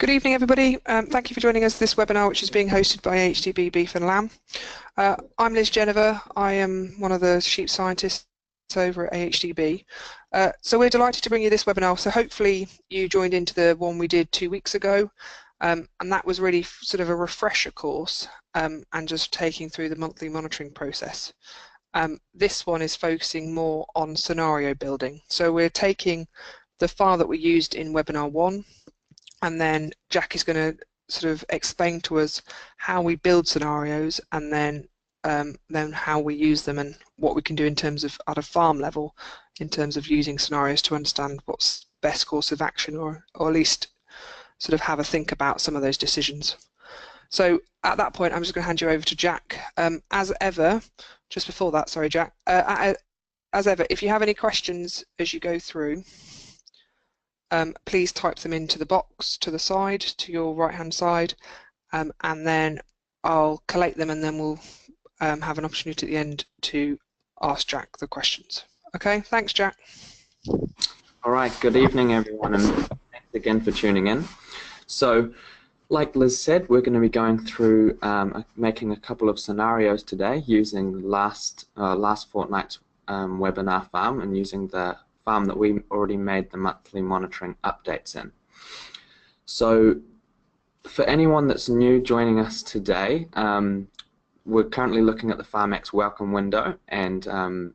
Good evening, everybody. Thank you for joining us this webinar, which is being hosted by AHDB Beef and Lamb. I'm Liz Jennifer. I am one of the sheep scientists over at AHDB. So we're delighted to bring you this webinar. So hopefully you joined into the one we did 2 weeks ago, and that was really sort of a refresher course and just taking through the monthly monitoring process. This one is focusing more on scenario building. So we're taking the file that we used in webinar 1, and then Jack is going to sort of explain to us how we build scenarios, and then how we use them and what we can do in terms of at a farm level in terms of using scenarios to understand what's best course of action, or at least sort of have a think about some of those decisions. So at that point, I'm just going to hand you over to Jack. As ever, just before that, sorry, Jack, as ever, if you have any questions as you go through, please type them into the box to the side, to your right-hand side, and then I'll collate them, and then we'll have an opportunity at the end to ask Jack the questions. Okay, thanks, Jack. All right, good evening, everyone, and thanks again for tuning in. So, like Liz said, we're going to be going through making a couple of scenarios today using last fortnight's webinar farm, and using the farm that we already made the monthly monitoring updates in. So for anyone that's new joining us today, we're currently looking at the Farmax welcome window, and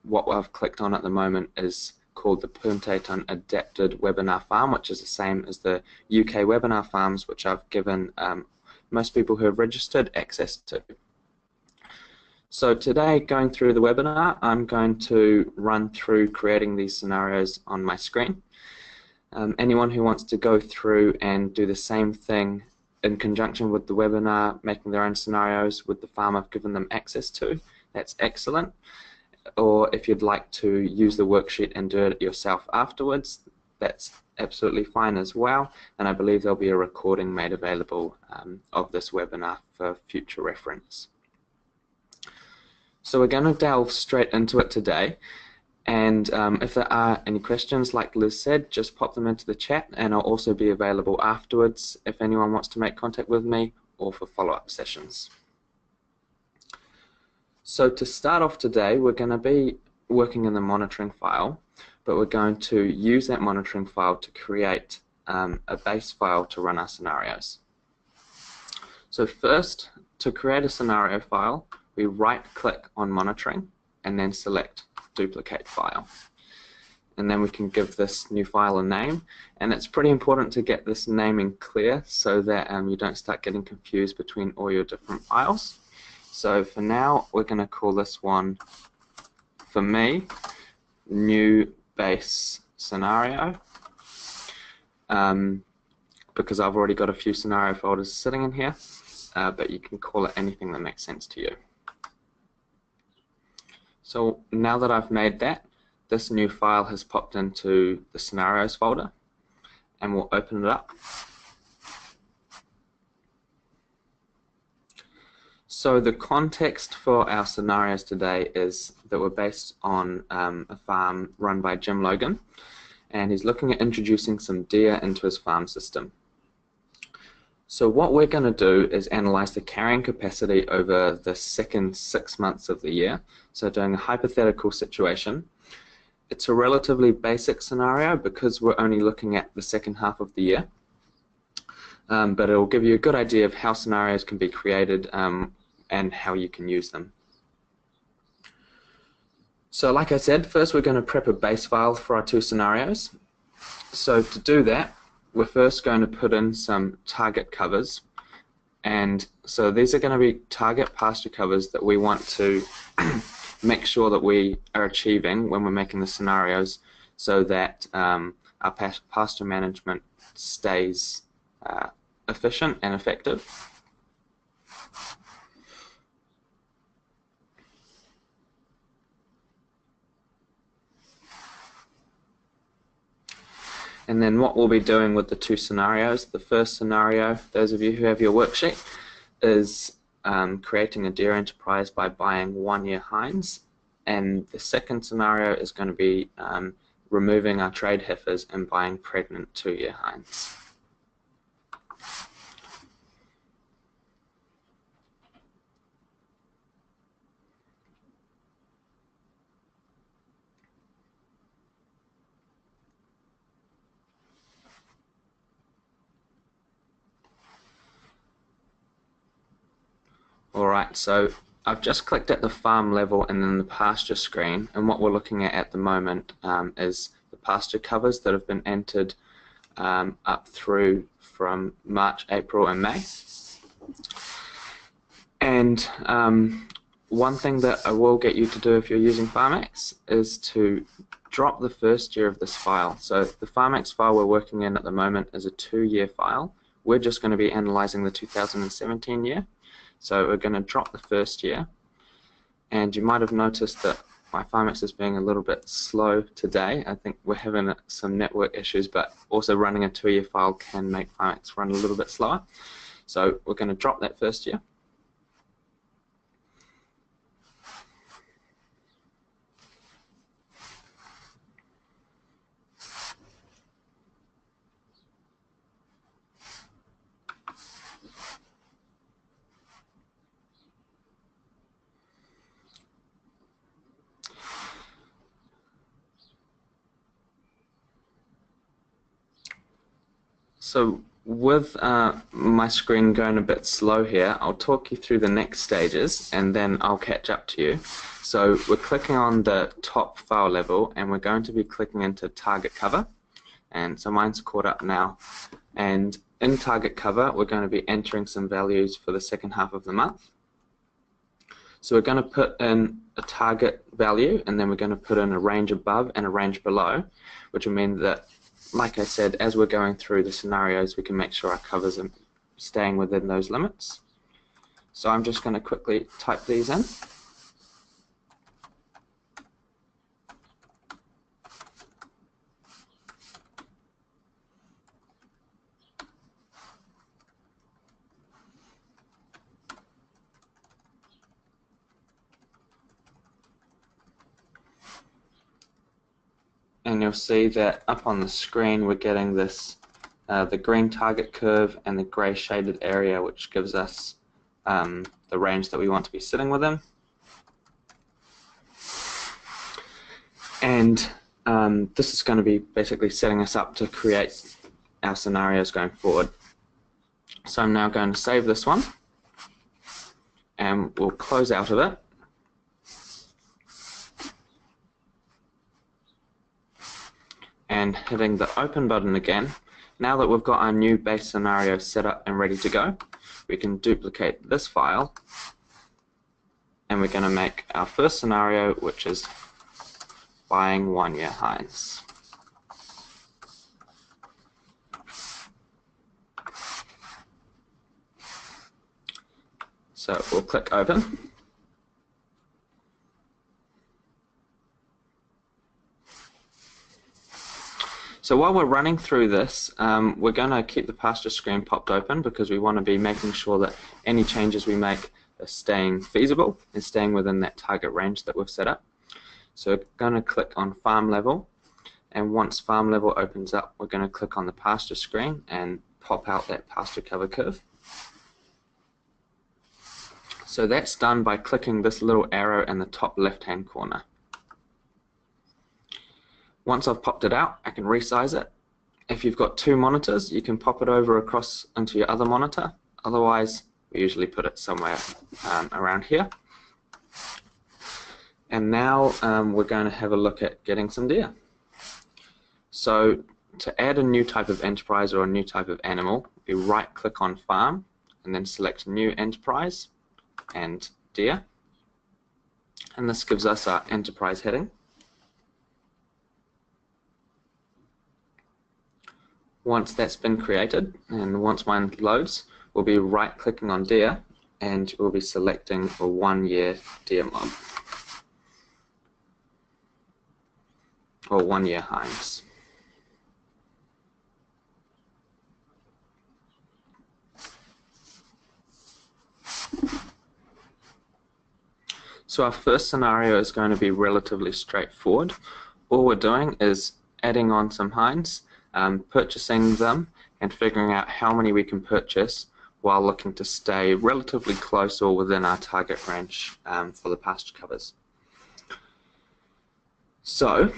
what I've clicked on at the moment is called the Punteton Adapted Webinar Farm, which is the same as the UK webinar farms, which I've given most people who have registered access to. So today, going through the webinar, I'm going to run through creating these scenarios on my screen. Anyone who wants to go through and do the same thing in conjunction with the webinar, making their own scenarios with the farm I've given them access to, that's excellent. Or if you'd like to use the worksheet and do it yourself afterwards, that's absolutely fine as well. And I believe there'll be a recording made available of this webinar for future reference. So we're going to delve straight into it today, and if there are any questions, like Liz said, just pop them into the chat, and I'll also be available afterwards if anyone wants to make contact with me or for follow-up sessions. So to start off today, we're going to be working in the monitoring file, but we're going to use that monitoring file to create a base file to run our scenarios. So first, to create a scenario file, we right-click on monitoring and then select duplicate file. And then we can give this new file a name, and it's pretty important to get this naming clear so that you don't start getting confused between all your different files. So for now, we're going to call this one, for me, new base scenario, because I've already got a few scenario folders sitting in here, but you can call it anything that makes sense to you. So now that I've made that, this new file has popped into the scenarios folder, and we'll open it up. So the context for our scenarios today is that we're based on a farm run by Jim Logan, and he's looking at introducing some deer into his farm system. So what we're going to do is analyze the carrying capacity over the second 6 months of the year. So doing a hypothetical situation. It's a relatively basic scenario because we're only looking at the second half of the year. But it will give you a good idea of how scenarios can be created and how you can use them. So like I said, first we're going to prep a base file for our 2 scenarios. So to do that, we're first going to put in some target covers, and so these are going to be target pasture covers that we want to make sure that we are achieving when we're making the scenarios, so that our pasture management stays efficient and effective. And then what we'll be doing with the 2 scenarios, the first scenario, those of you who have your worksheet, is creating a deer enterprise by buying 1-year hinds, and the second scenario is going to be removing our trade heifers and buying pregnant 2-year hinds. Alright, so I've just clicked at the farm level and then the pasture screen, and what we're looking at the moment is the pasture covers that have been entered up through from March, April and May. And one thing that I will get you to do if you're using Farmax is to drop the first year of this file. So the Farmax file we're working in at the moment is a 2-year file. We're just going to be analysing the 2017 year. So we're going to drop the first year, and you might have noticed that my Farmax is being a little bit slow today. I think we're having some network issues, but also running a 2-year file can make Farmax run a little bit slower. So we're going to drop that first year. So with my screen going a bit slow here, I'll talk you through the next stages and then I'll catch up to you. So we're clicking on the top file level and we're going to be clicking into target cover, and so mine's caught up now, and in target cover we're going to be entering some values for the second half of the month. So we're going to put in a target value and then we're going to put in a range above and a range below, which will mean that, like I said, as we're going through the scenarios, we can make sure our covers are staying within those limits. So I'm just going to quickly type these in. And you'll see that up on the screen we're getting this, the green target curve and the grey shaded area, which gives us the range that we want to be sitting within. And this is going to be basically setting us up to create our scenarios going forward. So I'm now going to save this one and we'll close out of it. And hitting the open button again. Now that we've got our new base scenario set up and ready to go, we can duplicate this file and we're going to make our first scenario, which is buying 1-year highs. So we'll click open. So while we're running through this, we're going to keep the pasture screen popped open because we want to be making sure that any changes we make are staying feasible and staying within that target range that we've set up. So we're going to click on farm level, and once farm level opens up, we're going to click on the pasture screen and pop out that pasture cover curve. So that's done by clicking this little arrow in the top left-hand corner. Once I've popped it out, I can resize it. If you've got 2 monitors, you can pop it over across into your other monitor. Otherwise, we usually put it somewhere around here. And now we're going to have a look at getting some deer. So to add a new type of enterprise or a new type of animal, we right-click on farm and then select new enterprise and deer. And this gives us our enterprise heading. Once that's been created, and once mine loads, we'll be right-clicking on deer, and we'll be selecting a 1-year deer mob, or 1-year hives. So our first scenario is going to be relatively straightforward. All we're doing is adding on some hinds, purchasing them and figuring out how many we can purchase while looking to stay relatively close or within our target range for the pasture covers. So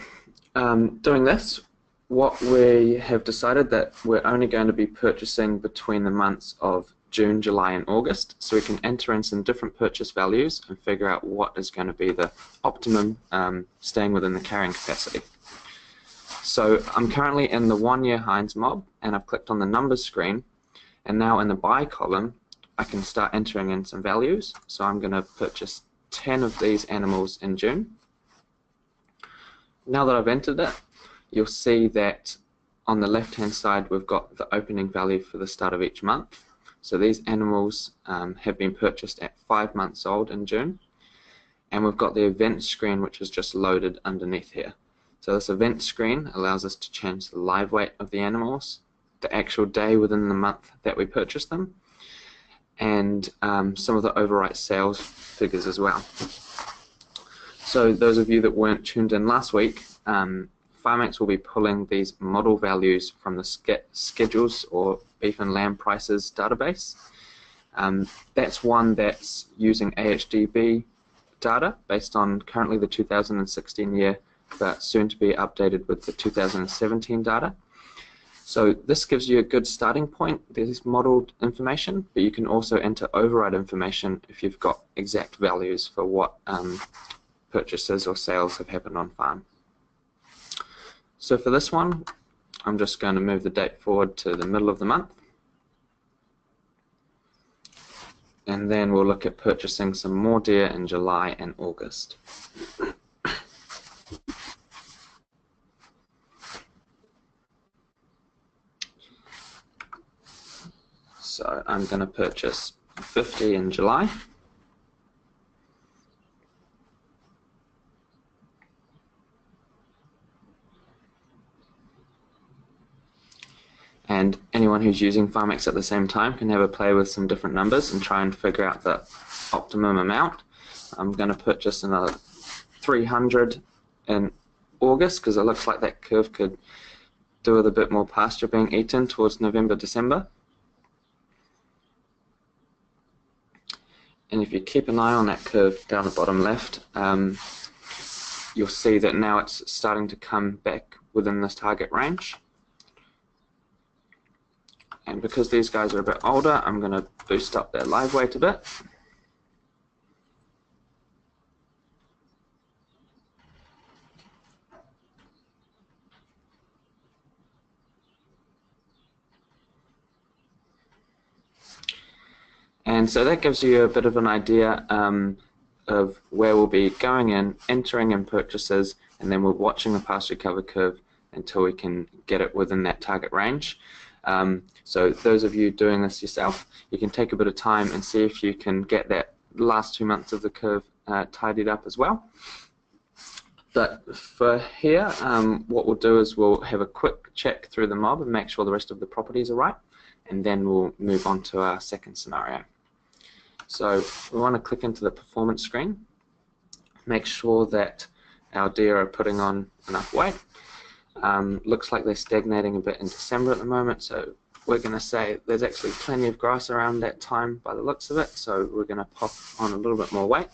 doing this, what we have decided that we're only going to be purchasing between the months of June, July and August, so we can enter in some different purchase values and figure out what is going to be the optimum staying within the carrying capacity. So I'm currently in the 1 year Heinz mob, and I've clicked on the numbers screen, and now in the buy column I can start entering in some values. So I'm going to purchase 10 of these animals in June. Now that I've entered it, you'll see that on the left hand side we've got the opening value for the start of each month. So these animals have been purchased at 5 months old in June, and we've got the event screen which is just loaded underneath here. So this event screen allows us to change the live weight of the animals, the actual day within the month that we purchased them, and some of the overwrite sales figures as well. So those of you that weren't tuned in last week, Farmax will be pulling these model values from the schedules or beef and lamb prices database. That's one that's using AHDB data based on currently the 2016 year, but soon to be updated with the 2017 data. So this gives you a good starting point. There's modeled information, but you can also enter override information if you've got exact values for what purchases or sales have happened on farm. So for this one, I'm just going to move the date forward to the middle of the month, and then we'll look at purchasing some more deer in July and August. So I'm going to purchase 50 in July. And anyone who's using Farmax at the same time can have a play with some different numbers and try and figure out the optimum amount. I'm going to purchase another 300 in August because it looks like that curve could do with a bit more pasture being eaten towards November, December. And if you keep an eye on that curve down the bottom left, you'll see that now it's starting to come back within this target range. And because these guys are a bit older, I'm going to boost up their live weight a bit. And so that gives you a bit of an idea of where we'll be going in, entering in purchases, and then we're watching the pasture cover curve until we can get it within that target range. So those of you doing this yourself, you can take a bit of time and see if you can get that last 2 months of the curve tidied up as well. But for here, what we'll do is we'll have a quick check through the mob and make sure the rest of the properties are right, and then we'll move on to our second scenario. So we want to click into the performance screen, make sure that our deer are putting on enough weight. Looks like they're stagnating a bit in December at the moment, so we're going to say there's actually plenty of grass around that time by the looks of it, so we're going to pop on a little bit more weight.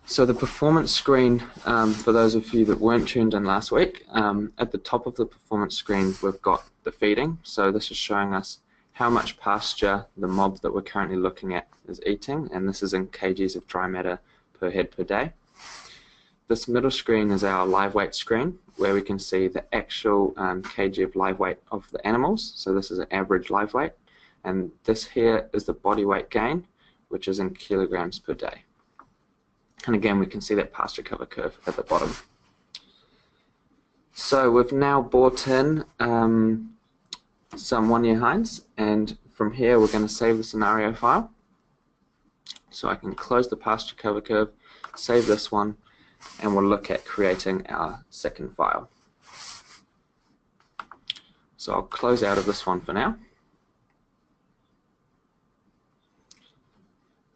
So the performance screen, for those of you that weren't tuned in last week, at the top of the performance screen we've got the feeding. So this is showing us how much pasture the mob that we're currently looking at is eating, and this is in kgs of dry matter per head per day. This middle screen is our live weight screen, where we can see the actual kg of live weight of the animals. So this is an average live weight, and this here is the body weight gain, which is in kilograms per day. And again, we can see that pasture cover curve at the bottom. So we've now brought in some 1 year Heinz, and from here we're going to save the scenario file. So I can close the pasture cover curve, save this one, and we'll look at creating our second file. So I'll close out of this one for now.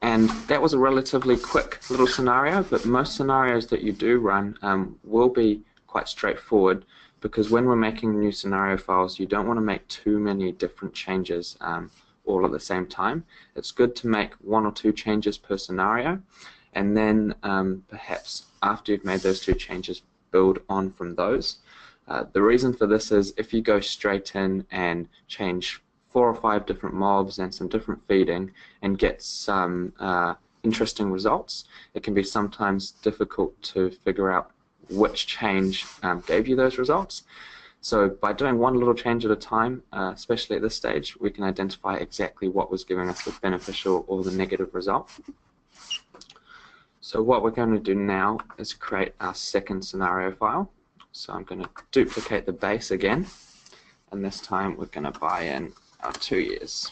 And that was a relatively quick little scenario, but most scenarios that you do run will be quite straightforward, because when we're making new scenario files, you don't want to make too many different changes all at the same time. It's good to make 1 or 2 changes per scenario, and then perhaps after you've made those 2 changes, build on from those. The reason for this is if you go straight in and change 4 or 5 different mobs and some different feeding and get some interesting results, it can be sometimes difficult to figure out which change gave you those results. So by doing one little change at a time, especially at this stage, we can identify exactly what was giving us the beneficial or the negative result. So what we're going to do now is create our second scenario file. So I'm going to duplicate the base again, and this time we're going to buy in our 2 years.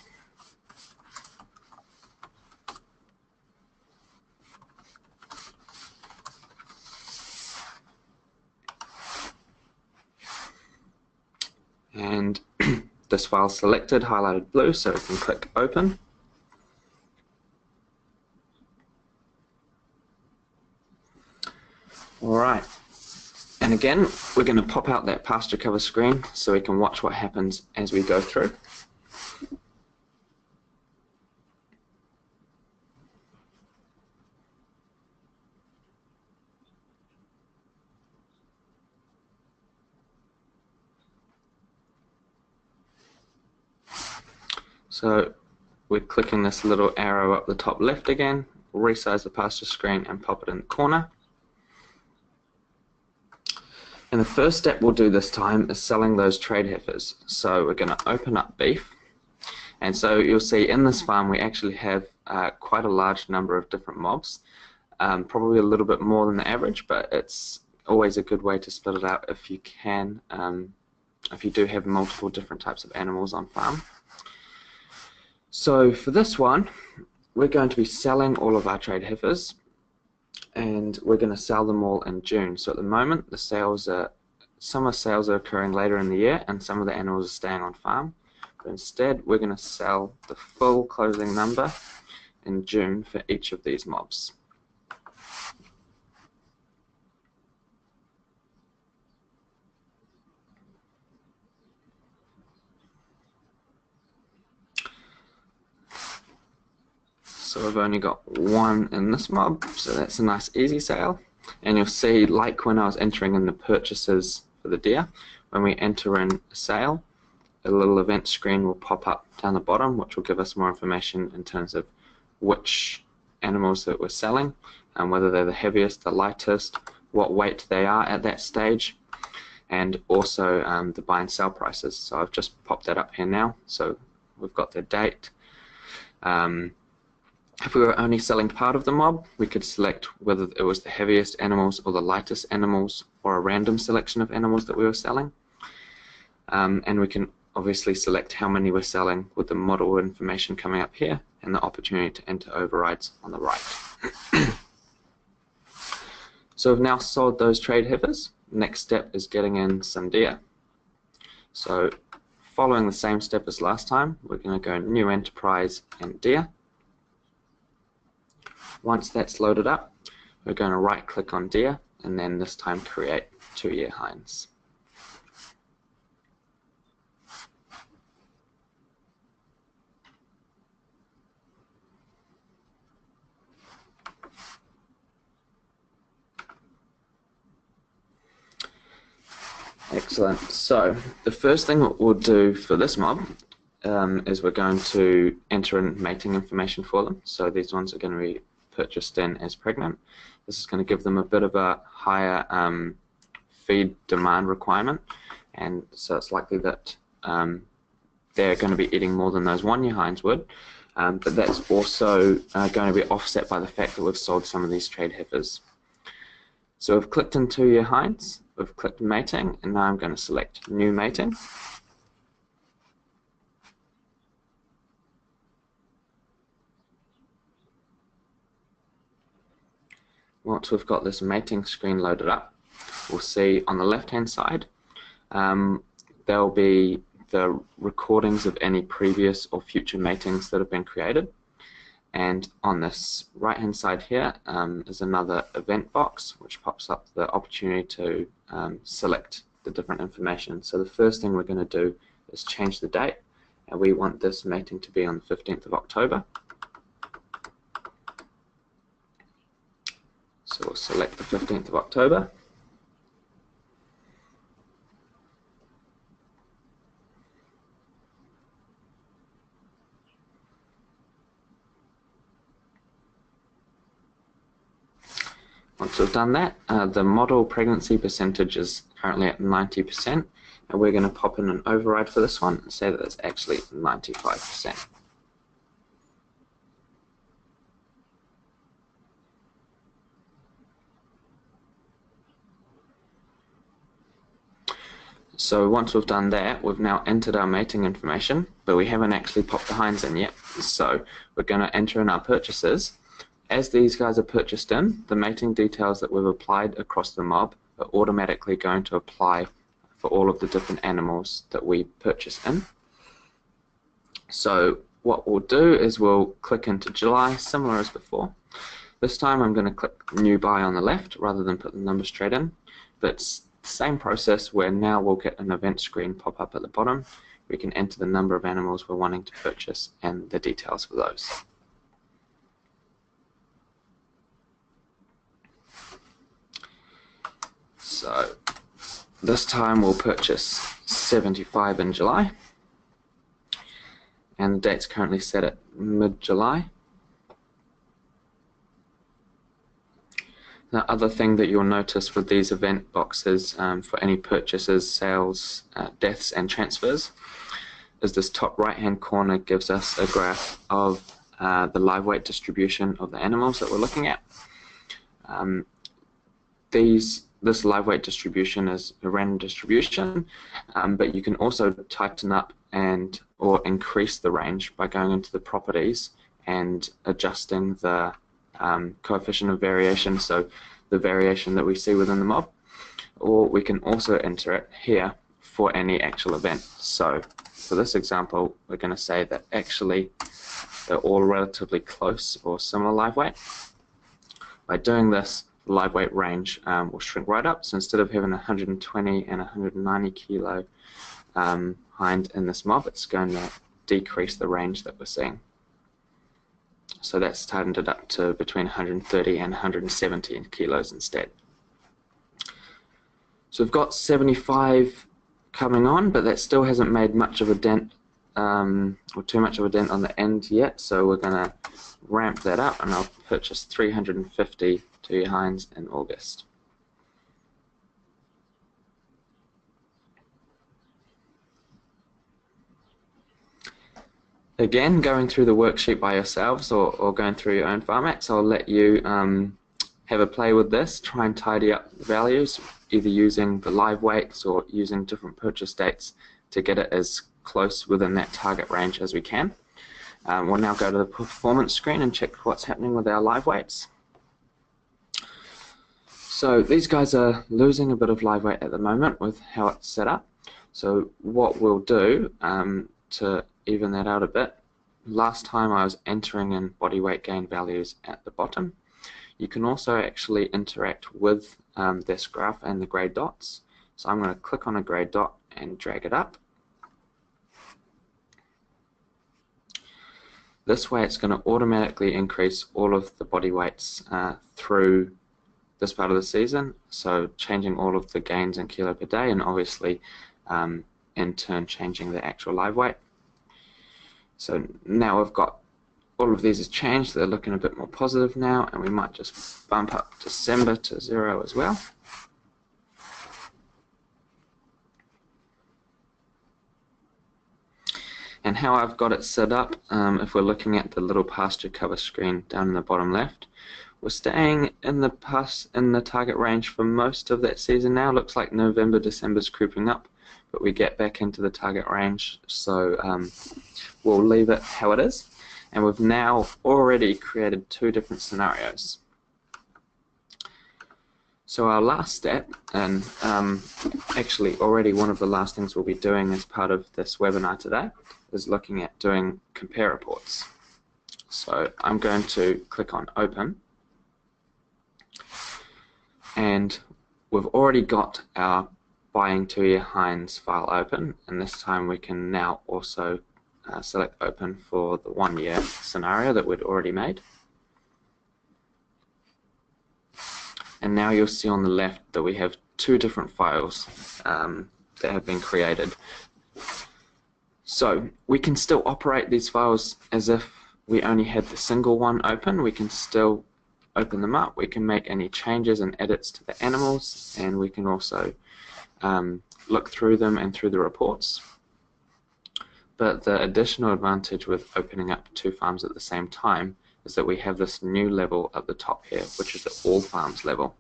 And this file is selected, highlighted blue, so we can click open. Alright, and again we're going to pop out that pasture cover screen so we can watch what happens as we go through. So we're clicking this little arrow up the top left again, resize the pasture screen and pop it in the corner. And the first step we'll do this time is selling those trade heifers. So we're going to open up beef, and so you'll see in this farm we actually have quite a large number of different mobs, probably a little bit more than the average, but it's always a good way to split it out if you can, if you do have multiple different types of animals on farm. So for this one, we're going to be selling all of our trade heifers, and we're going to sell them all in June. So at the moment, the sales are, some of the sales are occurring later in the year, and some of the animals are staying on farm. But instead, we're going to sell the full closing number in June for each of these mobs. So we've only got one in this mob, so that's a nice easy sale. And you'll see, like when I was entering in the purchases for the deer, when we enter in a sale, a little event screen will pop up down the bottom, which will give us more information in terms of which animals that we're selling, and whether they're the heaviest, the lightest, what weight they are at that stage, and also the buy and sell prices. So I've just popped that up here now. So we've got the date. If we were only selling part of the mob, we could select whether it was the heaviest animals or the lightest animals, or a random selection of animals that we were selling. And we can obviously select how many we're selling with the model information coming up here and the opportunity to enter overrides on the right. So we've now sold those trade heifers. Next step is getting in some deer. So following the same step as last time, we're going to go New Enterprise and Deer. Once that's loaded up, we're going to right click on deer and then this time create 2-year hinds. Excellent. So the first thing that we'll do for this mob is we're going to enter in mating information for them. So these ones are going to be purchased in as pregnant. This is going to give them a bit of a higher feed demand requirement, and so it's likely that they're going to be eating more than those 1-year hinds would, but that's also going to be offset by the fact that we've sold some of these trade heifers. So we've clicked in 2-year hinds, we've clicked mating, and now I'm going to select new mating. Once we've got this mating screen loaded up, we'll see on the left-hand side there'll be the recordings of any previous or future matings that have been created. And on this right-hand side here is another event box which pops up the opportunity to select the different information. So the first thing we're going to do is change the date, and we want this mating to be on the 15th of October. So we'll select the 15th of October. Once we've done that, the model pregnancy percentage is currently at 90%, and we're going to pop in an override for this one and say that it's actually 95%. So once we've done that, we've now entered our mating information, but we haven't actually popped the hinds in yet. So we're going to enter in our purchases. As these guys are purchased in, the mating details that we've applied across the mob are automatically going to apply for all of the different animals that we purchase in. So what we'll do is we'll click into July, similar as before. This time I'm going to click New Buy on the left rather than put the number straight in. But same process where now we'll get an event screen pop up at the bottom. We can enter the number of animals we're wanting to purchase and the details for those. So this time we'll purchase 75 in July, and the date's currently set at mid-July. The other thing that you'll notice with these event boxes for any purchases, sales, deaths and transfers is this top right hand corner gives us a graph of the live weight distribution of the animals that we're looking at. This live weight distribution is a random distribution, but you can also tighten up or increase the range by going into the properties and adjusting the coefficient of variation, so the variation that we see within the mob, or we can also enter it here for any actual event. So for this example, we're going to say that actually they're all relatively close or similar live weight. By doing this, the live weight range will shrink right up, so instead of having 120 and 190 kilo hind in this mob, it's going to decrease the range that we're seeing. So that's tightened it up to between 130 and 170 kilos instead. So we've got 75 coming on, but that still hasn't made much of a dent, or too much of a dent on the end yet, so we're going to ramp that up, and I'll purchase 350 2-year hinds in August. Again, going through the worksheet by yourselves or going through your own Farmax, I'll let you have a play with this, try and tidy up the values, either using the live weights or using different purchase dates to get it as close within that target range as we can. We'll now go to the performance screen and check what's happening with our live weights. So these guys are losing a bit of live weight at the moment with how it's set up. So what we'll do to even that out a bit, last time I was entering in body weight gain values at the bottom. You can also actually interact with this graph and the grey dots. So I'm going to click on a grey dot and drag it up. This way it's going to automatically increase all of the body weights through this part of the season, so changing all of the gains in kilo per day, and obviously in turn changing the actual live weight. So now we've got all of these has changed, they're looking a bit more positive now, and we might just bump up December to 0 as well. And how I've got it set up, if we're looking at the little pasture cover screen down in the bottom left, we're staying in the target range for most of that season now. Looks like November, December's creeping up, but we get back into the target range, so we'll leave it how it is. And we've now already created 2 different scenarios. So our last step, and actually already one of the last things we'll be doing as part of this webinar today, is looking at doing compare reports. So I'm going to click on Open, and we've already got our buying 2-year hinds file open, and this time we can now also select Open for the 1-year scenario that we'd already made. And now you'll see on the left that we have 2 different files that have been created. So we can still operate these files as if we only had the single one open. We can still open them up, we can make any changes and edits to the animals, and we can also look through them and through the reports. But the additional advantage with opening up 2 farms at the same time is that we have this new level at the top here, which is the all farms level.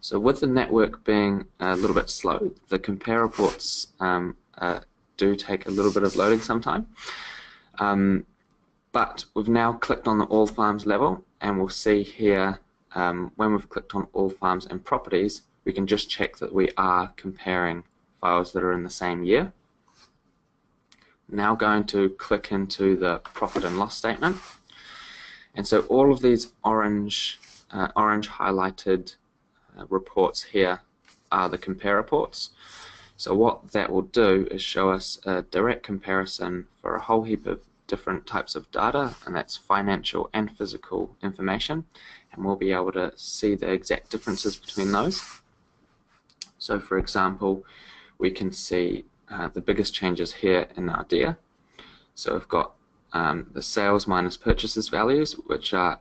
So with the network being a little bit slow, the compare reports do take a little bit of loading sometime. But we've now clicked on the all farms level, and we'll see here when we've clicked on all farms and properties, we can just check that we are comparing files that are in the same year. Now going to click into the profit and loss statement, and so all of these orange highlighted reports here are the compare reports. So what that will do is show us a direct comparison for a whole heap of different types of data, and that's financial and physical information, and we'll be able to see the exact differences between those. So for example, we can see the biggest changes here in our DIA. So we've got the sales minus purchases values, which are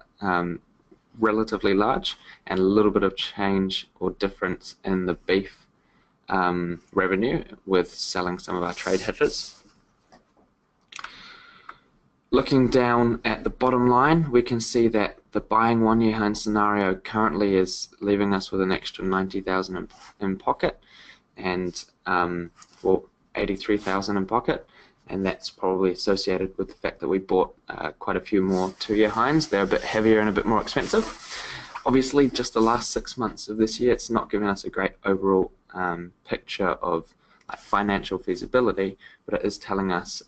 relatively large, and a little bit of change or difference in the beef revenue with selling some of our trade heifers. Looking down at the bottom line, we can see that the buying 1-year hind scenario currently is leaving us with an extra 90,000 in pocket, and well, 83,000 in pocket, and that's probably associated with the fact that we bought quite a few more 2-year hinds. They're a bit heavier and a bit more expensive. Obviously, just the last 6 months of this year, it's not giving us a great overall picture of financial feasibility, but it is telling us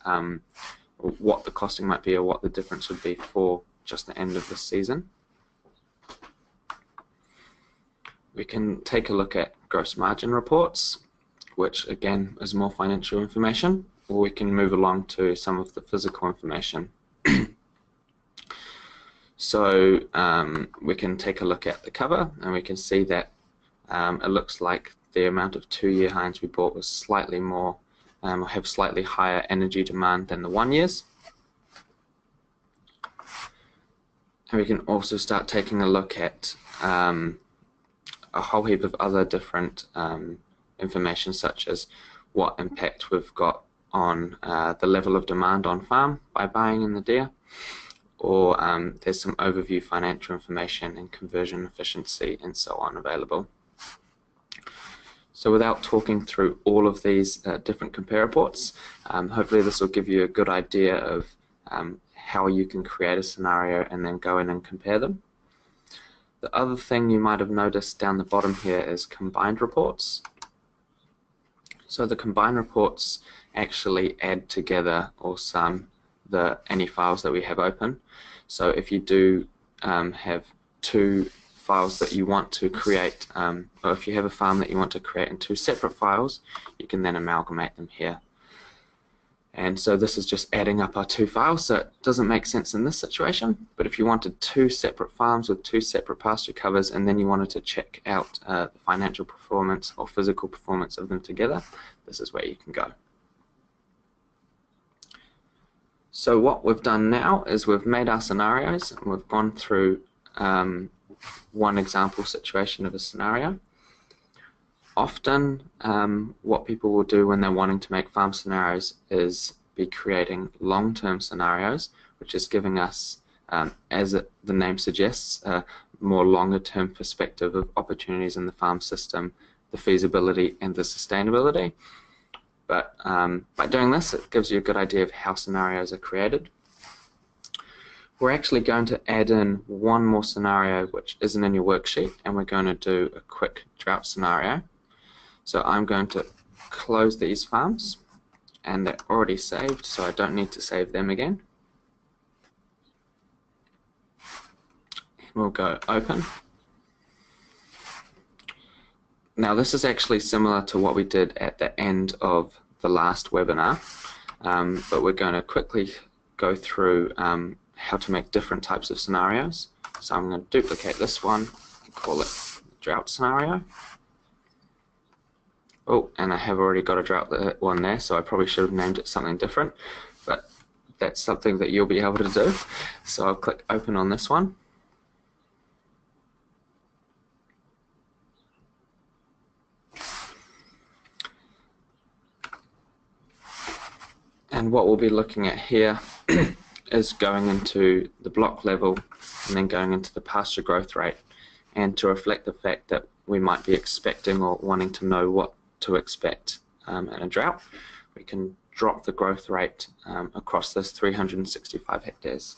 what the costing might be or what the difference would be for just the end of the season. We can take a look at gross margin reports, which again is more financial information, or we can move along to some of the physical information. So we can take a look at the cover, and we can see that it looks like the amount of 2-year hinds we bought was slightly more, have slightly higher energy demand than the 1 years. And we can also start taking a look at a whole heap of other different information, such as what impact we've got on the level of demand on farm by buying in the DIA, or there's some overview financial information and conversion efficiency and so on available. So without talking through all of these different compare reports, hopefully this will give you a good idea of how you can create a scenario and then go in and compare them. The other thing you might have noticed down the bottom here is combined reports. So the combined reports actually add together or sum any files that we have open. So if you do have 2 files that you want to create, or if you have a farm that you want to create in 2 separate files, you can then amalgamate them here. And so this is just adding up our 2 files, so it doesn't make sense in this situation. But if you wanted 2 separate farms with 2 separate pasture covers, and then you wanted to check out the financial performance or physical performance of them together, this is where you can go. So what we've done now is we've made our scenarios, and we've gone through one example situation of a scenario. Often what people will do when they're wanting to make farm scenarios is be creating long-term scenarios, which is giving us, as the name suggests, a more longer-term perspective of opportunities in the farm system, the feasibility and the sustainability. But by doing this, it gives you a good idea of how scenarios are created. We're actually going to add in one more scenario which isn't in your worksheet, and we're going to do a quick drought scenario. So I'm going to close these farms, and they're already saved, so I don't need to save them again. We'll go open. Now this is actually similar to what we did at the end of the last webinar, but we're going to quickly go through how to make different types of scenarios. So I'm going to duplicate this one and call it drought scenario. Oh, and I have already got a drought one there, so I probably should have named it something different. But that's something that you'll be able to do. So I'll click open on this one. And what we'll be looking at here is going into the block level and then going into the pasture growth rate, and to reflect the fact that we might be expecting or wanting to know what to expect in a drought, we can drop the growth rate across this 365 hectares.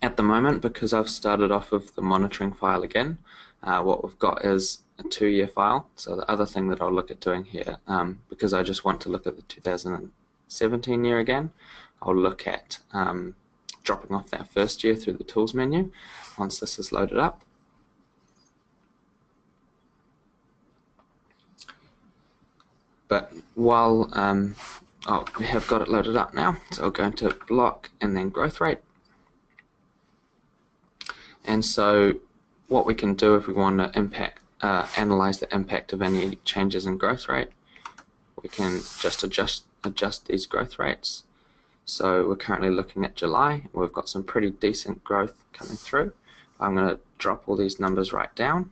At the moment, because I've started off with the monitoring file again, what we've got is a 2-year file. So the other thing that I'll look at doing here, because I just want to look at the 2017 year again, I'll look at dropping off that first year through the tools menu once this is loaded up. But while we have got it loaded up now, so I'll go into block and then growth rate. And so what we can do if we want to analyze the impact of any changes in growth rate, we can just adjust these growth rates. So we're currently looking at July. We've got some pretty decent growth coming through. I'm going to drop all these numbers right down.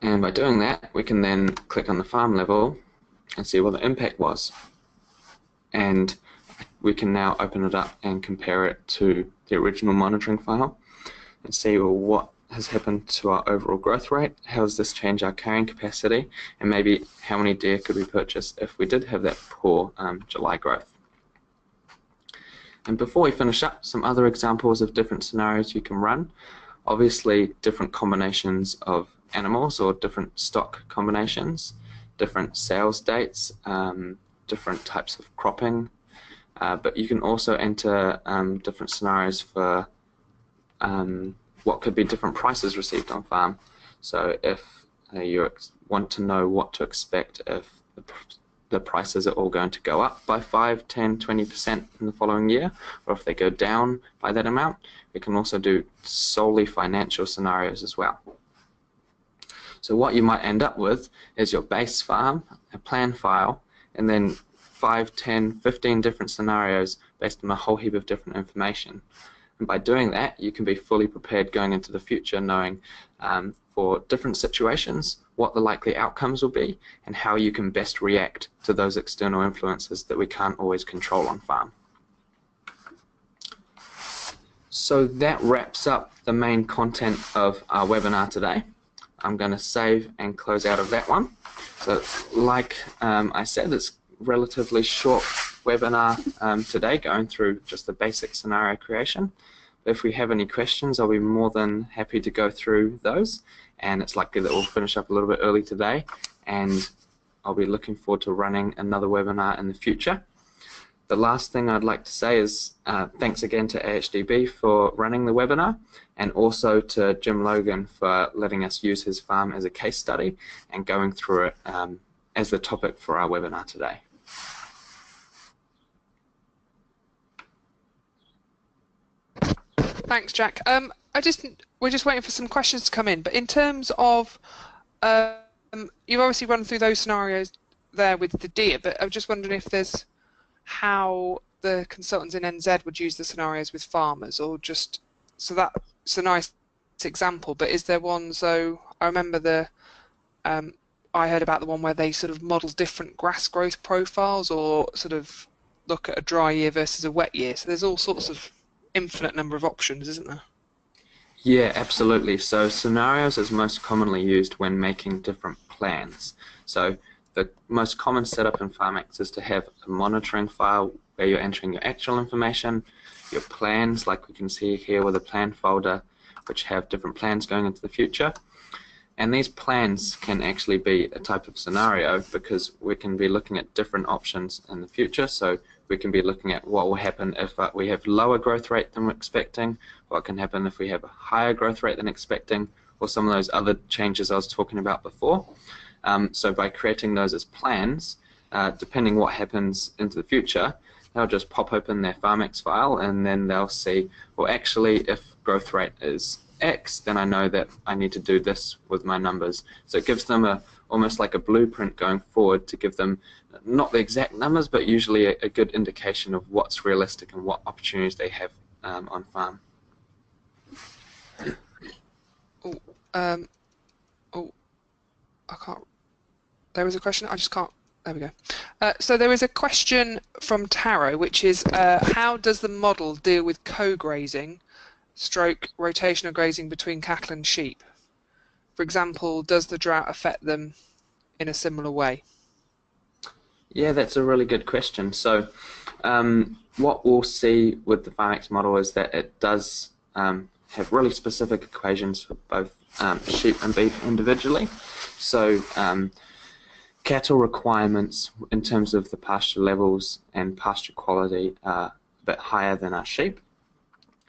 And by doing that, we can then click on the farm level and see what the impact was. And we can now open it up and compare it to the original monitoring file and see, well, what has happened to our overall growth rate, how does this change our carrying capacity, and maybe how many deer could we purchase if we did have that poor July growth. And before we finish up, some other examples of different scenarios you can run. Obviously, different combinations of animals or different stock combinations, different sales dates, different types of cropping, but you can also enter different scenarios for what could be different prices received on farm. So if you want to know what to expect if the prices are all going to go up by 5, 10, 20% in the following year, or if they go down by that amount, we can also do solely financial scenarios as well. So what you might end up with is your base farm, a plan file, and then 5, 10, 15 different scenarios based on a whole heap of different information. And by doing that, you can be fully prepared going into the future, knowing for different situations what the likely outcomes will be and how you can best react to those external influences that we can't always control on farm. So that wraps up the main content of our webinar today. I'm going to save and close out of that one. So like I said, it's relatively short webinar today, going through just the basic scenario creation. If we have any questions, I'll be more than happy to go through those, and it's likely that we'll finish up a little bit early today, and I'll be looking forward to running another webinar in the future. The last thing I'd like to say is thanks again to AHDB for running the webinar, and also to Jim Logan for letting us use his farm as a case study and going through it as the topic for our webinar today. Thanks, Jack. We're just waiting for some questions to come in, but in terms of, you've obviously run through those scenarios there with the deer, but I'm just wondering if there's how the consultants in NZ would use the scenarios with farmers, or just, so that's a nice example, but is there one, so I remember I heard about the one where they sort of model different grass growth profiles, or sort of look at a dry year versus a wet year, so there's all sorts of infinite number of options, isn't there? Yeah, absolutely. So scenarios is most commonly used when making different plans. So the most common setup in Farmax is to have a monitoring file where you're entering your actual information, your plans, like we can see here with a plan folder, which have different plans going into the future. And these plans can actually be a type of scenario, because we can be looking at different options in the future. So we can be looking at what will happen if we have lower growth rate than we're expecting, what can happen if we have a higher growth rate than expecting, or some of those other changes I was talking about before. So by creating those as plans, depending what happens into the future, they'll just pop open their Farmax file, and then they'll see, well, actually, if growth rate is X, then I know that I need to do this with my numbers. So it gives them almost like a blueprint going forward to give them not the exact numbers, but usually a good indication of what's realistic and what opportunities they have on farm. I can't. There was a question. I just can't. There we go. So there is a question from Taro, which is, how does the model deal with co-grazing, stroke rotational grazing between cattle and sheep? For example, does the drought affect them in a similar way? Yeah, that's a really good question. So what we'll see with the Farmax model is that it does have really specific equations for both sheep and beef individually. So cattle requirements in terms of the pasture levels and pasture quality are a bit higher than our sheep.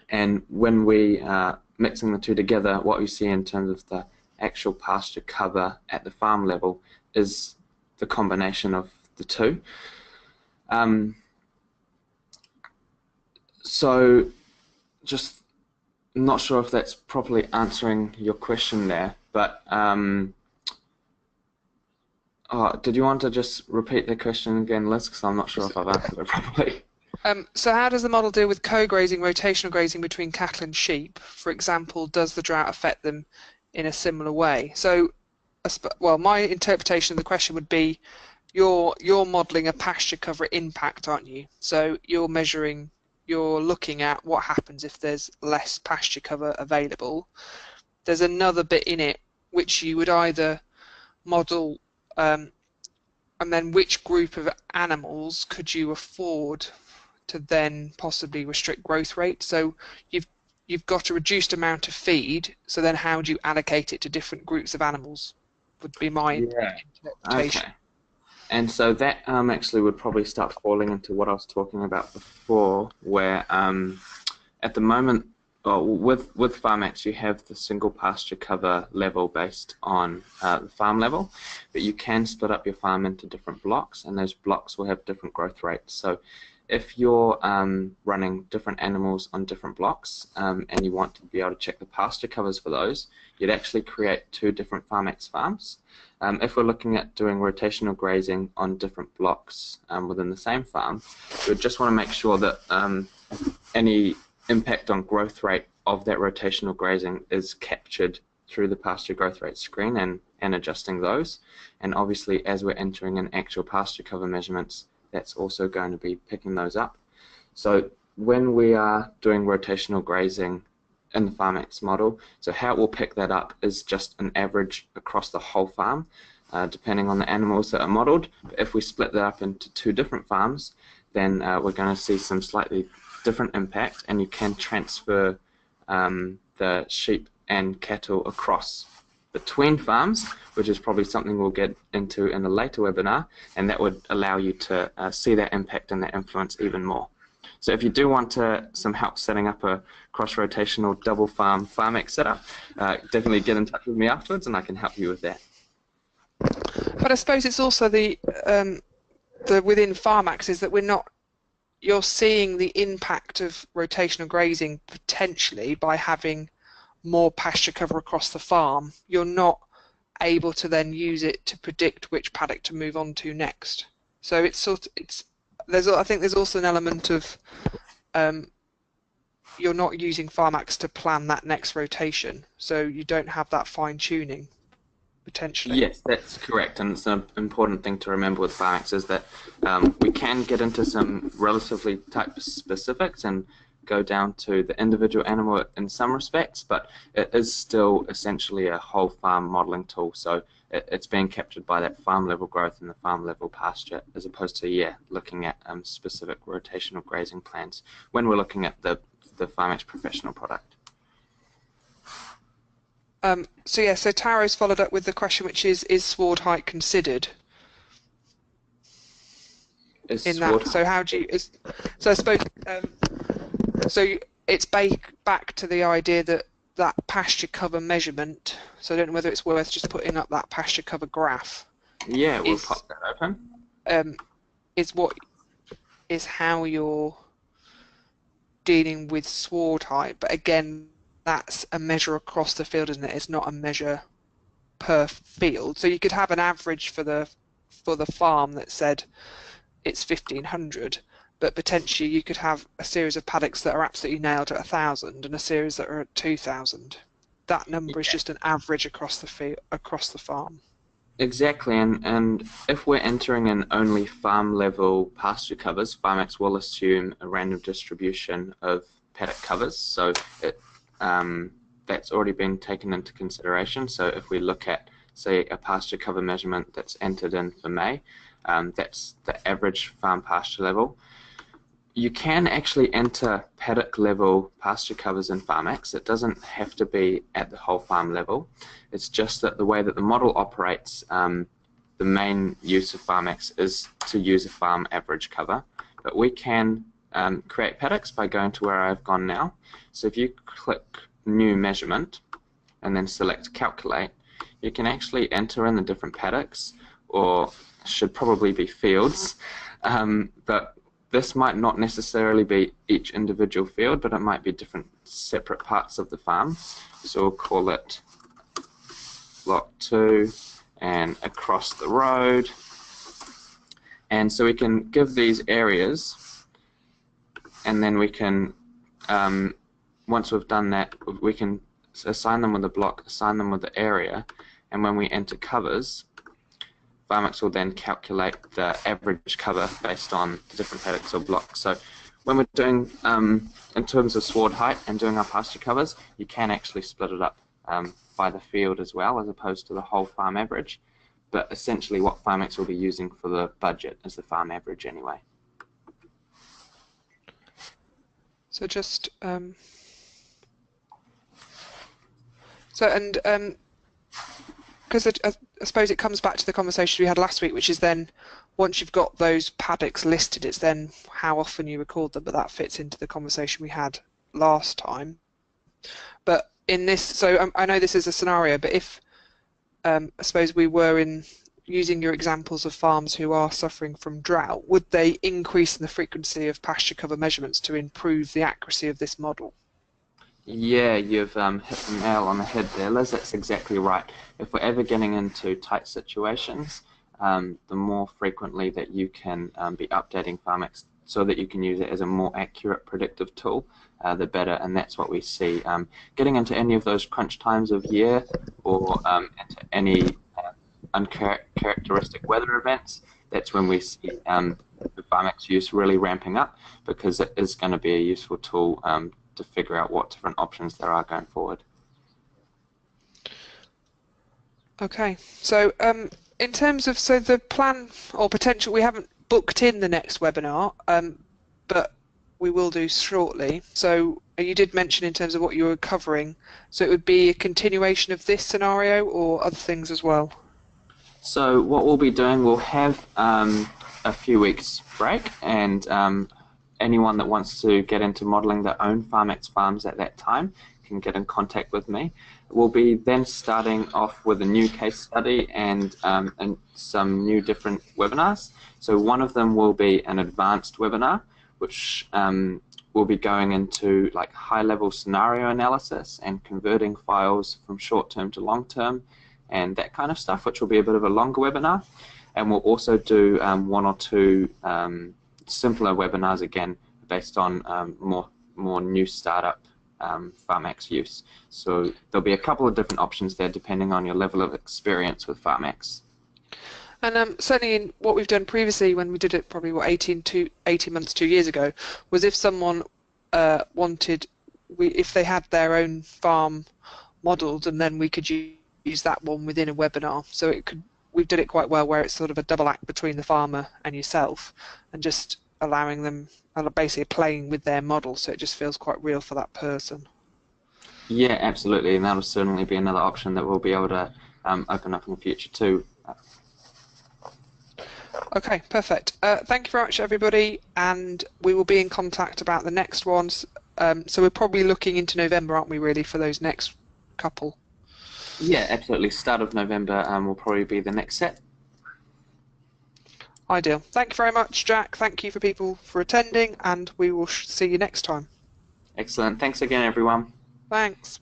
And when we are mixing the two together, what we see in terms of the actual pasture cover at the farm level is the combination of the two. So just not sure if that's properly answering your question there, but did you want to just repeat the question again, Liz? Because I'm not sure if I've answered it properly. So how does the model deal with co-grazing, rotational grazing between cattle and sheep? For example, does the drought affect them in a similar way? So, well, my interpretation of the question would be, you're modelling a pasture cover impact, aren't you? So you're looking at what happens if there's less pasture cover available. There's another bit in it which you would either model, and then which group of animals could you afford to then possibly restrict growth rate. So you've got a reduced amount of feed, so then how do you allocate it to different groups of animals would be my interpretation. Okay. And so that actually would probably start falling into what I was talking about before, where at the moment, with Farmax, you have the single pasture cover level based on the farm level, but you can split up your farm into different blocks, and those blocks will have different growth rates. So if you're running different animals on different blocks and you want to be able to check the pasture covers for those, you'd actually create two different Farmax farms. If we're looking at doing rotational grazing on different blocks within the same farm, we just want to make sure that any impact on growth rate of that rotational grazing is captured through the pasture growth rate screen and adjusting those. And obviously, as we're entering in actual pasture cover measurements, that's also going to be picking those up. So when we are doing rotational grazing in the Farmax model, so how it will pick that up is just an average across the whole farm, depending on the animals that are modeled. But if we split that up into two different farms, then we're going to see some slightly different impact, and you can transfer the sheep and cattle across between farms, which is probably something we'll get into in a later webinar, and that would allow you to see that impact and that influence even more. So if you do want some help setting up a cross-rotational double farm Farmax setup, definitely get in touch with me afterwards and I can help you with that. But I suppose it's also the within Farmax is that you're seeing the impact of rotational grazing potentially by having more pasture cover across the farm. You're not able to then use it to predict which paddock to move on to next. So I think there's also an element of you're not using Farmax to plan that next rotation, so you don't have that fine tuning potentially. Yes, that's correct, and it's an important thing to remember with Farmax is that we can get into some relatively type specifics and go down to the individual animal in some respects, but it is still essentially a whole farm modeling tool, so it's being captured by that farm level growth and the farm level pasture, as opposed to looking at specific rotational grazing plans when we're looking at the Farmax professional product. So Taro's followed up with the question, which is sward height considered? So how do you? So I suppose so it's back to the idea that that pasture cover measurement, so I don't know whether it's worth just putting up that pasture cover graph. Yeah, we'll pop that open. Is how you're dealing with sward height, but again, that's a measure across the field, isn't it? It's not a measure per field. So you could have an average for the farm that said it's 1,500, but potentially you could have a series of paddocks that are absolutely nailed at 1,000 and a series that are at 2,000. That number is just an average across the farm. Exactly, and if we're entering in only farm level pasture covers, Farmax will assume a random distribution of paddock covers, so that's already been taken into consideration. So if we look at, say, a pasture cover measurement that's entered in for May, that's the average farm pasture level. You can actually enter paddock level pasture covers in Farmax. It doesn't have to be at the whole farm level. It's just that the way that the model operates, the main use of Farmax is to use a farm average cover. But we can create paddocks by going to where I've gone now. So if you click New Measurement and then select Calculate, you can actually enter in the different paddocks, or should probably be fields, but this might not necessarily be each individual field, but it might be different separate parts of the farm. So we'll call it Block 2 and across the road. And so we can give these areas, and then we can, once we've done that, we can assign them with a block, assign them with the area, and when we enter covers, Farmax will then calculate the average cover based on the different paddocks or blocks. So when we're doing, in terms of sward height and doing our pasture covers, you can actually split it up by the field as well, as opposed to the whole farm average. But essentially what Farmax will be using for the budget is the farm average anyway. So just, because I suppose it comes back to the conversation we had last week, which is then once you've got those paddocks listed, it's then how often you record them, but that fits into the conversation we had last time. But in this, so I know this is a scenario, but if I suppose we were using your examples of farms who are suffering from drought, would they increase in the frequency of pasture cover measurements to improve the accuracy of this model? Yeah, you've hit the nail on the head there, Liz. That's exactly right. If we're ever getting into tight situations, the more frequently that you can be updating Farmax so that you can use it as a more accurate predictive tool, the better. And that's what we see. Getting into any of those crunch times of year, or into any uncharacteristic weather events, that's when we see the Farmax use really ramping up, because it is going to be a useful tool to figure out what different options there are going forward. Okay, so in terms of, so the plan or potential, we haven't booked in the next webinar, but we will do shortly. So you did mention in terms of what you were covering, so it would be a continuation of this scenario or other things as well? So what we'll be doing, we'll have a few weeks break, and anyone that wants to get into modeling their own Farmax farms at that time can get in contact with me. We'll be then starting off with a new case study and some new different webinars. So one of them will be an advanced webinar, which will be going into like high-level scenario analysis and converting files from short-term to long-term and that kind of stuff, which will be a bit of a longer webinar. And we'll also do one or two simpler webinars again based on more new startup Farmax use. So there'll be a couple of different options there depending on your level of experience with Farmax. And certainly in what we've done previously, when we did it probably what 18 months, 2 years ago, was if someone wanted, if they had their own farm modelled, and then we could use that one within a webinar. So it could, we've did it quite well where it's sort of a double act between the farmer and yourself, and just allowing them, basically playing with their model, so it just feels quite real for that person. Yeah, absolutely, and that'll certainly be another option that we'll be able to open up in the future too. Okay, perfect. Thank you very much, everybody, and we will be in contact about the next ones. So we're probably looking into November, aren't we, really, for those next couple? Yeah, absolutely. Start of November will probably be the next set. Ideal. Thank you very much, Jack. Thank you for people for attending, and we will see you next time. Excellent. Thanks again, everyone. Thanks.